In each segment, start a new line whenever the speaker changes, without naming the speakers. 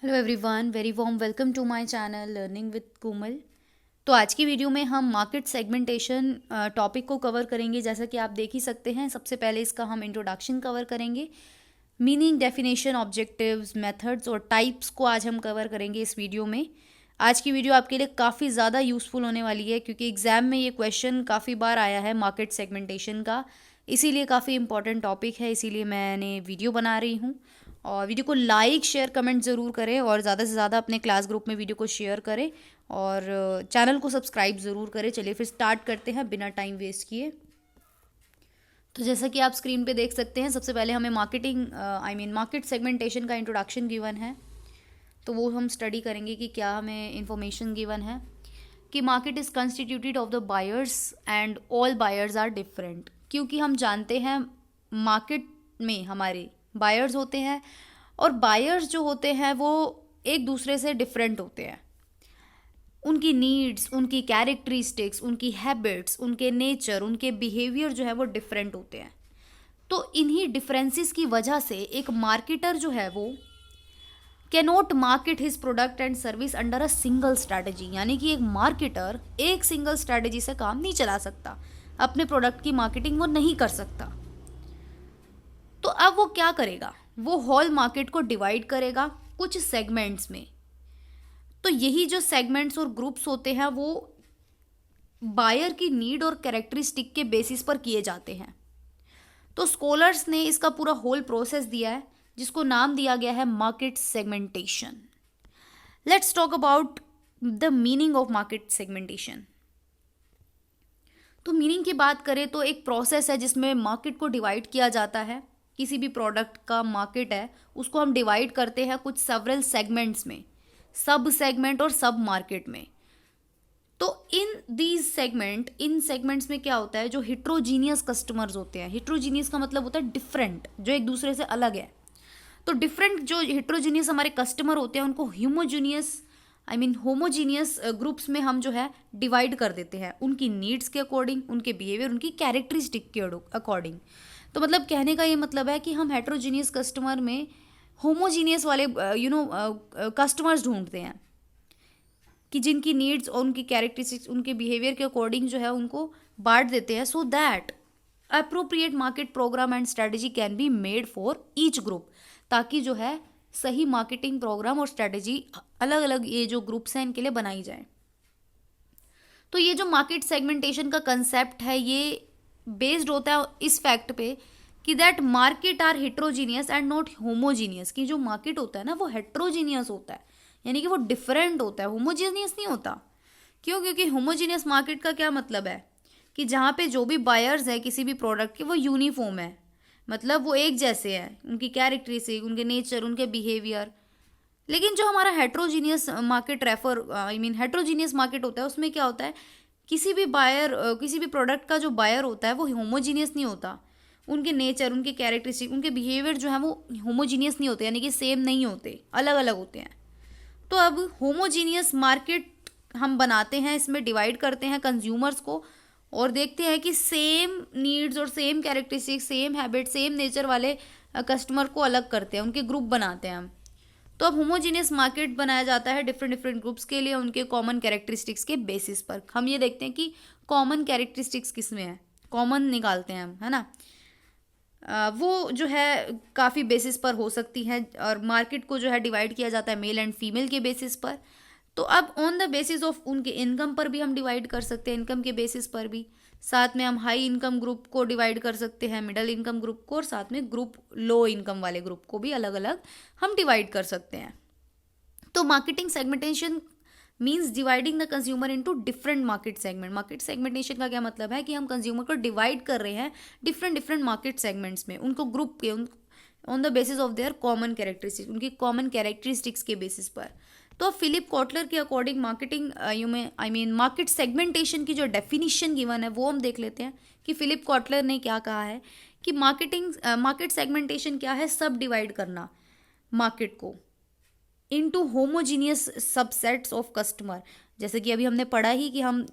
Hello everyone, very warm welcome to my channel learning with Komal. तो आज की video में हम मार्केट सेगमेंटेशन टॉपिक को कवर करेंगे। जैसा कि आप देख ही सकते हैं, सबसे पहले इसका हम इंट्रोडक्शन कवर करेंगे। मीनिंग, डेफिनेशन, ऑब्जेक्टिव्स, मेथड्स और टाइप्स को आज हम कवर करेंगे इस वीडियो में। आज की वीडियो आपके लिए काफ़ी ज़्यादा यूज़फुल होने वाली है क्योंकि एग्ज़ाम में ये क्वेश्चन काफ़ी बार आया है मार्केट सेगमेंटेशन का। इसीलिए काफ़ी इंपॉर्टेंट टॉपिक है, इसीलिए मैंने वीडियो बना रही हूँ। और वीडियो को लाइक शेयर कमेंट ज़रूर करें और ज़्यादा से ज़्यादा अपने क्लास ग्रुप में वीडियो को शेयर करें और चैनल को सब्सक्राइब ज़रूर करें। चलिए फिर स्टार्ट करते हैं बिना टाइम वेस्ट किए। तो जैसा कि आप स्क्रीन पे देख सकते हैं, सबसे पहले हमें मार्केट सेगमेंटेशन का इंट्रोडक्शन गिवन है। तो वो हम स्टडी करेंगे कि क्या हमें इंफॉर्मेशन गिवन है कि market is constituted of the buyers and all buyers are different. क्योंकि हम जानते हैं मार्केट में हमारे बायर्स होते हैं और बायर्स जो होते हैं वो एक दूसरे से डिफरेंट होते हैं। उनकी नीड्स, उनकी कैरेक्टरिस्टिक्स, उनकी हैबिट्स, उनके नेचर, उनके बिहेवियर जो है वो डिफरेंट होते हैं। तो इन्हीं डिफरेंसेस की वजह से एक मार्केटर जो है वो cannot market his product and service under a single strategy. यानी कि एक मार्केटर एक सिंगल स्ट्रैटेजी से काम नहीं चला सकता, अपने प्रोडक्ट की मार्केटिंग वो नहीं कर सकता। तो अब वो क्या करेगा, वो होल मार्केट को डिवाइड करेगा कुछ सेगमेंट्स में। तो यही जो सेगमेंट्स और ग्रुप्स होते हैं वो बायर की नीड और कैरेक्टरिस्टिक के बेसिस पर किए जाते हैं। तो स्कॉलर्स ने इसका पूरा होल प्रोसेस दिया है जिसको नाम दिया गया है market segmentation. Let's talk about the meaning of market segmentation. तो मीनिंग की बात करें तो एक प्रोसेस है जिसमें मार्केट को डिवाइड किया जाता है। किसी भी प्रोडक्ट का मार्केट है उसको हम डिवाइड करते हैं कुछ सेवरल सेगमेंट्स में, सब सेगमेंट और सब मार्केट में। तो इन सेगमेंट्स में क्या होता है, जो हिट्रोजीनियस कस्टमर्स होते हैं, हिट्रोजीनियस का मतलब होता है डिफरेंट, जो एक दूसरे से अलग है। तो डिफरेंट जो हिट्रोजीनियस हमारे कस्टमर होते हैं उनको होमोजीनियस ग्रुप्स में हम जो है डिवाइड कर देते हैं उनकी नीड्स के अकॉर्डिंग, उनके बिहेवियर, उनकी कैरेक्टरिस्टिक के अकॉर्डिंग। तो मतलब कहने का ये मतलब है कि हम हेट्रोजीनियस कस्टमर में होमोजीनियस वाले कस्टमर्स ढूंढते हैं कि जिनकी नीड्स और उनकी कैरेक्टरिस्टिक्स, उनके बिहेवियर के अकॉर्डिंग जो है उनको बांट देते हैं, so that appropriate market program and strategy can be made for each group. ताकि जो है सही मार्केटिंग प्रोग्राम और स्ट्रेटेजी अलग अलग ये जो ग्रुप्स हैं इनके लिए बनाई जाए। तो ये जो मार्केट सेगमेंटेशन का कंसेप्ट है ये बेस्ड होता है इस फैक्ट पे कि that market are heterogeneous and not homogeneous. कि जो मार्केट होता है ना वो हेट्रोजीनियस होता है, यानी कि वो डिफरेंट होता है, होमोजीनियस नहीं होता। क्यों? क्योंकि होमोजीनियस मार्केट का क्या मतलब है कि जहाँ पे जो भी बायर्स है किसी भी प्रोडक्ट के वो यूनिफॉर्म है, मतलब वो एक जैसे हैं, उनकी कैरेक्टरिस्टिक, उनके नेचर, उनके बिहेवियर। लेकिन जो हमारा हेट्रोजीनियस मार्केट हेट्रोजीनियस मार्केट होता है उसमें क्या होता है, किसी भी प्रोडक्ट का जो बायर होता है वो होमोजीनियस नहीं होता। उनके नेचर, उनके कैरेक्टरिस्टिक, उनके बिहेवियर जो है वो होमोजीनियस नहीं होते, यानी कि सेम नहीं होते, अलग अलग होते हैं। तो अब होमोजीनियस मार्केट हम बनाते हैं, इसमें डिवाइड करते हैं कंज्यूमर्स को और देखते हैं कि सेम नीड्स और same characteristic, same habit, same nature वाले कस्टमर को अलग करते हैं, उनके ग्रुप बनाते हैं हम। तो अब होमोजीनियस मार्केट बनाया जाता है डिफरेंट डिफरेंट ग्रुप्स के लिए उनके कॉमन कैरेक्टरिस्टिक्स के बेसिस पर। हम ये देखते हैं कि कॉमन कैरेक्टरिस्टिक्स किस में है, कॉमन निकालते हैं हम, है ना। वो जो है काफ़ी बेसिस पर हो सकती हैं और मार्केट को जो है डिवाइड किया जाता है मेल एंड फीमेल के बेसिस पर। तो अब ऑन द बेसिस ऑफ उनके इनकम पर भी हम डिवाइड कर सकते हैं, इनकम के बेसिस पर भी। साथ में हम हाई इनकम ग्रुप को डिवाइड कर सकते हैं, मिडिल इनकम ग्रुप को, और साथ में ग्रुप लो इनकम वाले ग्रुप को भी अलग अलग हम डिवाइड कर सकते हैं। तो marketing segmentation means dividing the consumer into different market segment. Market segmentation का क्या मतलब है कि हम कंज्यूमर को डिवाइड कर रहे हैं डिफरेंट डिफरेंट मार्केट सेगमेंट्स में, उनको ग्रुप के on the basis of their common characteristics, उनकी कॉमन कैरेक्टरिस्टिक्स के बेसिस पर। तो फिलिप कॉटलर के अकॉर्डिंग मार्केट सेगमेंटेशन की जो डेफिनेशन गिवन है वो हम देख लेते हैं कि फिलिप कॉटलर ने क्या कहा है कि मार्केट सेगमेंटेशन क्या है, सब डिवाइड करना मार्केट को into homogeneous subsets of customer. जैसे कि अभी हमने पढ़ा ही कि हम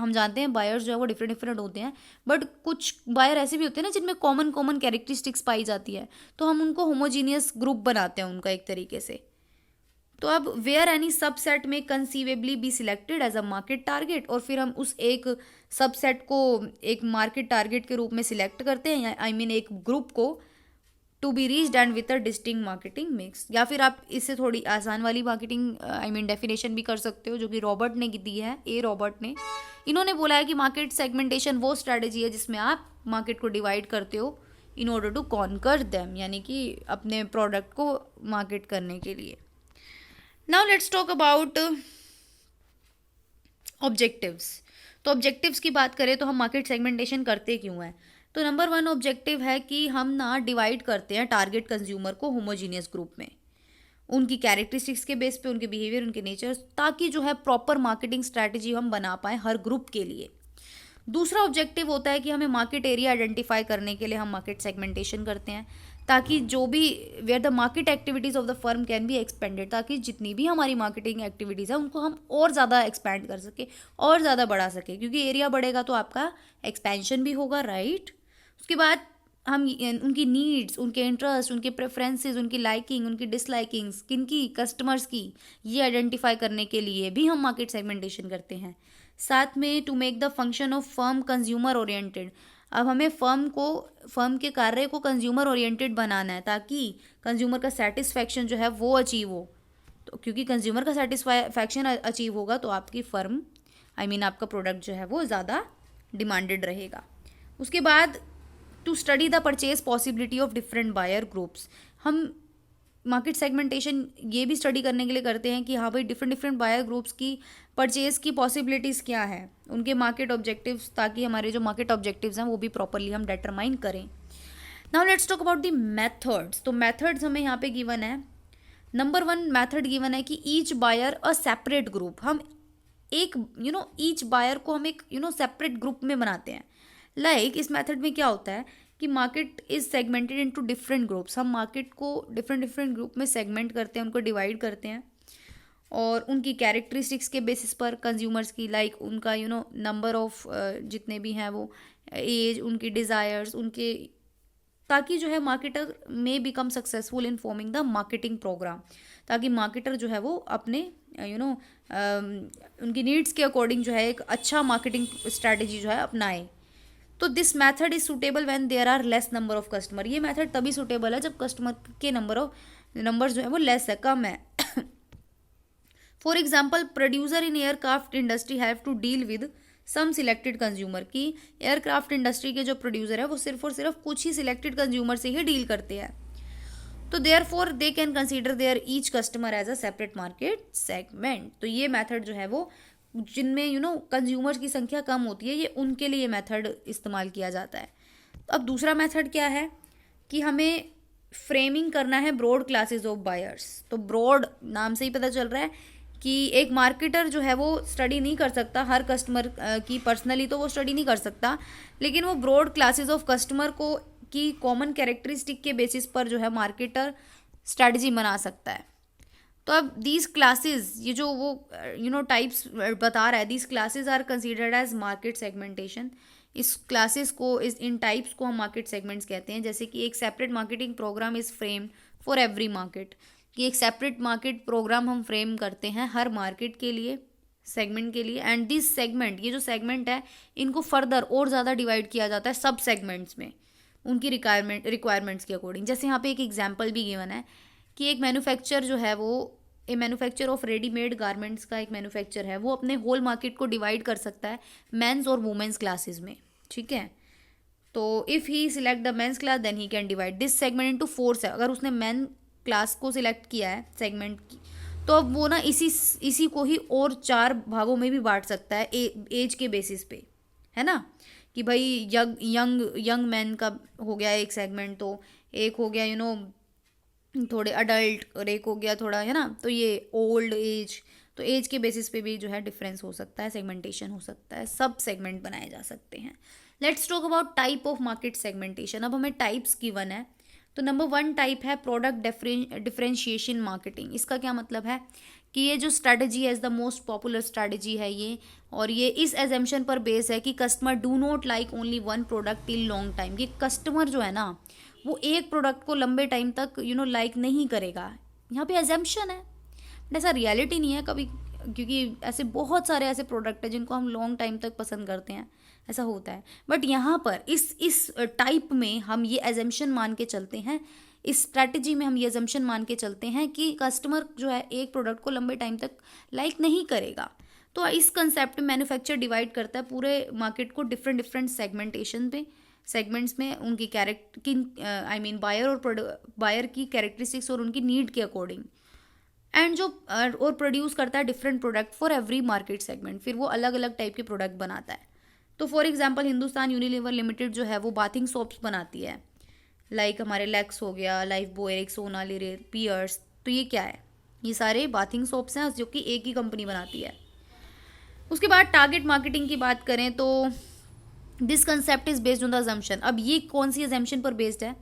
जानते हैं बायर्स जो है वो डिफरेंट डिफरेंट होते हैं, बट कुछ बायर ऐसे भी होते हैं ना जिनमें कॉमन कॉमन कैरेक्टरिस्टिक्स पाई जाती है, तो हम उनको होमोजीनियस ग्रुप बनाते हैं उनका एक तरीके से। तो अब वेयर एनी सबसेट में conceivably be selected as a market target, और फिर हम उस एक सबसेट को एक मार्केट टारगेट के रूप में सिलेक्ट करते हैं, आई मीन एक ग्रुप को, to be reached and with a distinct marketing mix. या फिर आप इससे थोड़ी आसान वाली मार्केटिंग आई मीन डेफिनेशन भी कर सकते हो, जो कि रॉबर्ट ने दी है, रॉबर्ट ने। इन्होंने बोला है कि मार्केट सेगमेंटेशन वो स्ट्रैटेजी है जिसमें आप मार्केट को डिवाइड करते हो in order to conquer them, यानी कि अपने प्रोडक्ट को मार्केट करने के लिए। Now let's talk about objectives. तो ऑब्जेक्टिव्स की बात करें तो हम मार्केट सेगमेंटेशन करते क्यों हैं? तो नंबर 1 ऑब्जेक्टिव है कि हम ना डिवाइड करते हैं टारगेट कंज्यूमर को होमोजीनियस ग्रुप में, उनकी कैरेक्टरिस्टिक्स के बेस पे, उनके बिहेवियर, उनके नेचर, ताकि जो है प्रॉपर मार्केटिंग स्ट्रैटेजी हम बना पाएँ हर ग्रुप के लिए। दूसरा ऑब्जेक्टिव होता है कि हमें मार्केट एरिया आइडेंटिफाई करने के लिए हम मार्केट सेगमेंटेशन करते हैं, ताकि जो भी where the market activities of the firm can be expanded, ताकि जितनी भी हमारी मार्केटिंग एक्टिविटीज़ है उनको हम और ज़्यादा एक्सपैंड कर सके और ज़्यादा बढ़ा सके, क्योंकि एरिया बढ़ेगा तो आपका एक्सपेंशन भी होगा, राइट। उसके बाद हम उनकी नीड्स, उनके इंटरेस्ट, उनके प्रेफरेंसेस, उनकी लाइकिंग, उनकी डिसलाइकिंग्स, किनकी कस्टमर्स की, ये आइडेंटिफाई करने के लिए भी हम मार्केट सेगमेंटेशन करते हैं। साथ में to make the function of firm consumer oriented, अब हमें फर्म के कार्य को कंज्यूमर ओरिएंटेड बनाना है, ताकि कंज्यूमर का सेटिस्फैक्शन जो है वो अचीव हो। तो क्योंकि कंज्यूमर का सेटिस्फैक्शन अचीव होगा तो आपकी फर्म आई मीन आपका प्रोडक्ट जो है वो ज़्यादा डिमांडेड रहेगा। उसके बाद to study the purchase possibility of different buyer groups, हम मार्केट सेगमेंटेशन ये भी स्टडी करने के लिए करते हैं कि हाँ भाई डिफरेंट बायर ग्रुप्स की परचेज की पॉसिबिलिटीज़ क्या है, उनके मार्केट ऑब्जेक्टिव्स, ताकि हमारे जो मार्केट ऑब्जेक्टिव्स हैं वो भी प्रॉपरली हम डिटरमाइन करें। Now let's talk about the methods. तो मेथड्स हमें यहाँ पे गिवन है। नंबर 1 मेथड गिवन है कि each buyer a separate group, हम एक ईच बायर को हम एक सेपरेट ग्रुप में बनाते हैं। लाइक इस मेथड में क्या होता है कि market is segmented into different groups, हम मार्केट को डिफरेंट ग्रुप में सेगमेंट करते हैं, उनको डिवाइड करते हैं, और उनकी कैरेक्टरिस्टिक्स के बेसिस पर कंज्यूमर्स की, लाइक उनका नंबर ऑफ जितने भी हैं वो, एज, उनकी डिज़ायर्स, उनके, ताकि जो है मार्केटर में become successful in forming the marketing program, ताकि मार्केटर जो है वो अपने उनकी नीड्स के अकॉर्डिंग जो है एक अच्छा मार्केटिंग स्ट्रैटेजी जो है अपनाए। तो this method is suitable when there are less number of customer, ये मेथड तभी सुटेबल है जब कस्टमर के नंबर जो है वो लेस है, कम है। For example producer in aircraft industry have to deal with some selected consumer, की एयरक्राफ्ट इंडस्ट्री के जो प्रोड्यूसर है वो सिर्फ और सिर्फ कुछ ही सिलेक्टेड कंज्यूमर से ही डील करते हैं। तो therefore they can consider their each customer as a separate market segment. तो ये मेथड जो है वो जिनमें कंज्यूमर्स की संख्या कम होती है, ये उनके लिए मेथड इस्तेमाल किया जाता है। तो अब दूसरा मेथड क्या है कि हमें फ्रेमिंग करना है ब्रॉड क्लासेस ऑफ बायर्स। तो ब्रॉड नाम से ही पता चल रहा है कि एक मार्केटर जो है वो स्टडी नहीं कर सकता हर कस्टमर की पर्सनली, तो वो स्टडी नहीं कर सकता, लेकिन वो ब्रॉड क्लासेस ऑफ कस्टमर को की कॉमन कैरेक्टरिस्टिक के बेसिस पर जो है मार्केटर स्ट्रैटेजी बना सकता है। तो अब दीज क्लासेस, ये जो वो टाइप्स बता रहा है, these classes are considered as market segmentation. इस क्लासेस को इन टाइप्स को हम मार्केट सेगमेंट्स कहते हैं। जैसे कि एक separate marketing program is framed for every market, कि एक सेपरेट मार्केट प्रोग्राम हम फ्रेम करते हैं हर मार्केट के लिए, सेगमेंट के लिए। एंड दिस सेगमेंट, ये जो सेगमेंट है इनको फर्दर और ज़्यादा डिवाइड किया जाता है सब सेगमेंट्स में, उनकी रिक्वायरमेंट्स के अकॉर्डिंग। जैसे यहाँ पे एक एग्जाम्पल भी गिवन है कि एक मैन्युफैक्चर जो है वो मैन्युफैक्चर ऑफ रेडीमेड गारमेंट्स का एक मैन्युफैक्चर है, वो अपने होल मार्केट को डिवाइड कर सकता है मेंस और वुमेन्स क्लासेस में, ठीक है। तो if he select the men's class then he can divide this segment into 4। अगर उसने मेन क्लास को सिलेक्ट किया है सेगमेंट की, तो अब वो ना इसी को ही और 4 भागों में भी बांट सकता है एज के बेसिस पे, है ना, कि भाई यंग मैन का हो गया एक सेगमेंट, तो एक हो गया थोड़े अडल्ट, और एक हो गया थोड़ा, है ना, तो ये ओल्ड एज। तो एज के बेसिस पे भी जो है डिफरेंस हो सकता है, सेगमेंटेशन हो सकता है, सब सेगमेंट बनाए जा सकते हैं। Let's talk about type of market segmentation. अब हमें टाइप्स गिवन है। तो नंबर 1 टाइप है प्रोडक्ट डिफरेंशिएशन मार्केटिंग। इसका क्या मतलब है कि ये जो स्ट्रैटेजी है is the most popular strategy है ये, और ये इस एजम्पशन पर बेस है कि customer do not like only one product till long time, कि कस्टमर जो है ना वो एक प्रोडक्ट को लंबे टाइम तक लाइक नहीं करेगा। यहाँ पे एजम्पशन है, बट ऐसा रियलिटी नहीं है कभी, क्योंकि ऐसे बहुत सारे ऐसे प्रोडक्ट हैं जिनको हम लॉन्ग टाइम तक पसंद करते हैं, ऐसा होता है। बट यहाँ पर इस टाइप में हम ये एजम्पशन मान के चलते हैं, इस स्ट्रैटेजी में हम ये एजम्पशन मान के चलते हैं कि कस्टमर जो है एक प्रोडक्ट को लंबे टाइम तक लाइक नहीं करेगा। तो इस कंसेप्ट में मैन्युफैक्चर डिवाइड करता है पूरे मार्केट को डिफरेंट डिफरेंट सेगमेंटेशन पे, सेगमेंट्स में उनकी बायर की कैरेक्टरिस्टिक्स और उनकी नीड के अकॉर्डिंग, एंड जो और प्रोड्यूस करता है different product for every market segment, फिर वो अलग अलग टाइप के प्रोडक्ट बनाता है। तो for example Hindustan Unilever limited जो है वो बाथिंग सोप्स बनाती है, लाइक हमारे लैक्स हो गया, लाइफ बॉय, रेक्सोना, लिरेर, पियर्स। तो ये क्या है, ये सारे बाथिंग सोप्स हैं जो कि एक ही कंपनी बनाती है। उसके बाद टारगेट मार्केटिंग की बात करें तो this concept is based on the assumption. अब ये कौन सी अजम्पशन पर बेस्ड है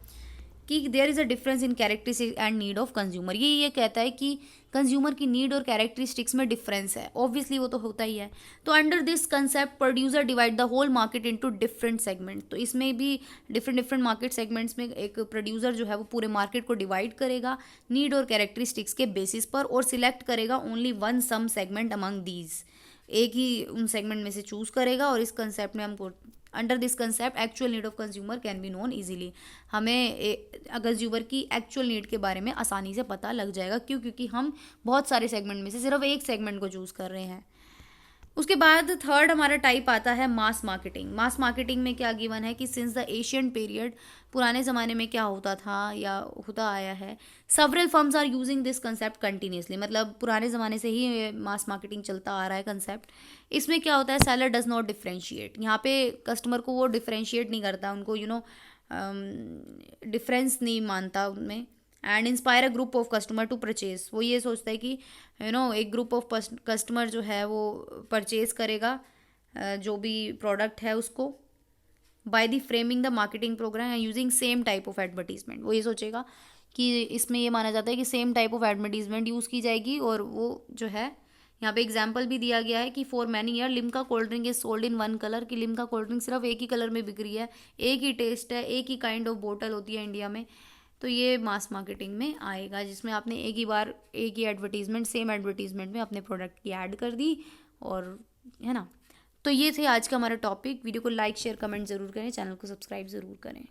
कि there is a difference in characteristics and need of consumer. ये कहता है कि कंज्यूमर की नीड और कैरेक्टरिस्टिक्स में डिफरेंस है, ऑब्वियसली वो तो होता ही है। तो under this concept producer divide the whole market into different segment. तो इसमें भी डिफरेंट डिफरेंट मार्केट सेगमेंट्स में एक प्रोड्यूसर जो है वो पूरे मार्केट को डिवाइड करेगा नीड और कैरेक्टरिस्टिक्स के बेसिस पर, और सिलेक्ट करेगा only one some segment among these, एक ही उन सेगमेंट में से चूज करेगा। और इस कंसेप्ट में हमको under this concept actual need of consumer can be known easily, हमें कंज्यूमर की एक्चुअल नीड के बारे में आसानी से पता लग जाएगा। क्यों? क्योंकि हम बहुत सारे सेगमेंट में से सिर्फ एक सेगमेंट को चूज कर रहे हैं। उसके बाद थर्ड हमारा टाइप आता है मास मार्केटिंग। मास मार्केटिंग में क्या गिवन है कि सिंस द एशियन पीरियड, पुराने ज़माने में क्या होता था या होता आया है, several firms are using this concept continuously. मतलब पुराने ज़माने से ही मास मार्केटिंग चलता आ रहा है कंसेप्ट। इसमें क्या होता है, सेलर डज नॉट डिफ्रेंशिएट, यहाँ पे कस्टमर को वो डिफ्रेंशिएट नहीं करता, उनको डिफरेंस नहीं मानता उनमें, and inspire a group of customer to purchase. वो ये सोचता है कि एक ग्रुप ऑफ कस्टमर जो है वो परचेज करेगा जो भी प्रोडक्ट है उसको, by the framing the marketing program and using same type of advertisement. वो ये सोचेगा कि इसमें ये माना जाता है कि same type of advertisement use की जाएगी। और वो जो है यहाँ पे एग्जाम्पल भी दिया गया है कि for many year Limca cold drink is sold in one colour, कि लिम्का कोल्ड ड्रिंक सिर्फ एक ही कलर में बिक रही है, एक ही टेस्ट है, एक ही काइंड ऑफ बोतल होती है इंडिया में। तो ये मास मार्केटिंग में आएगा, जिसमें आपने एक ही बार एक ही एडवर्टीजमेंट, सेम एडवर्टीजमेंट में अपने प्रोडक्ट की ऐड कर दी, और है ना। तो ये थे आज का हमारा टॉपिक। वीडियो को लाइक शेयर कमेंट ज़रूर करें, चैनल को सब्सक्राइब ज़रूर करें।